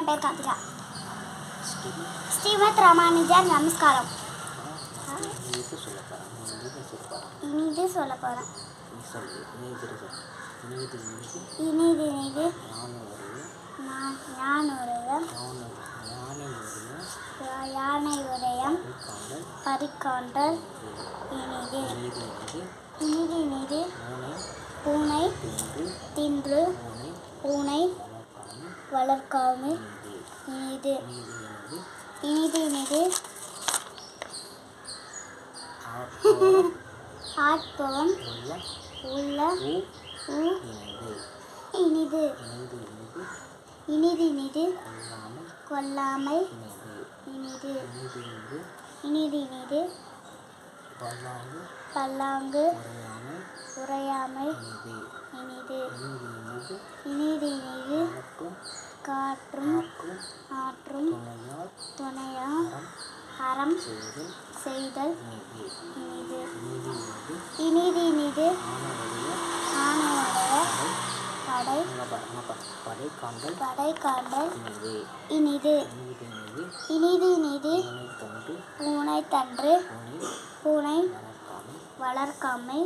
என் பேர் கார்த்திகா. ஸ்ரீமத் ராமானுஜர் நமஸ்காரம். இனிது சொல்ல போகிறேன். இனிது இனிது ஞானுரையம் யானை உரையம் பறிக்கொண்டல் இனிது இனிது இனிது பூனை தின்று பூனை வளர்க்காமல் இனிது இனிது இனிது ஆட்பவம் உள்ள இனிது இனிது இனிது கொல்லாமை இனிது இனிது இனிது பல்லாங்கு உரையாமை இனிது இனிது இனிது காற்றும் ஆற்றும் துணையா அறம் செய்தல் இனிது இனிது இனிது ஆணையுடைய படை காண்டல் இனிது இனிது இனிது பூனை தன்று பூனை வளர்க்காமை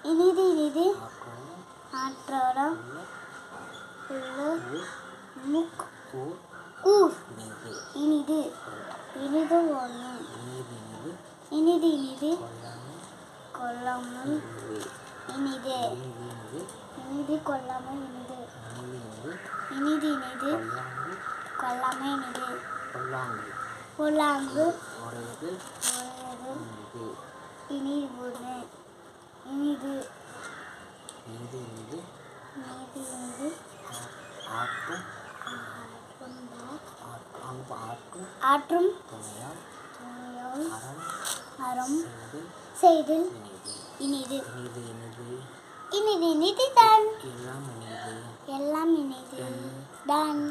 இனிது இனிது ஆற்றோரம் ஊர் இனிது இனிது ஒன்று இனிது இனிது கொல்லாமல் இனிது இனிது கொல்லாமல் இனிது இனிது இனிது கொல்லாமல் இனிது புல்லாங்கு உடையது இனிது இனிது இனிது இனிது ஆற்றும் அறம் செய்தல் இனிது இனிது இனிது தான் எல்லாம் இனிது தான்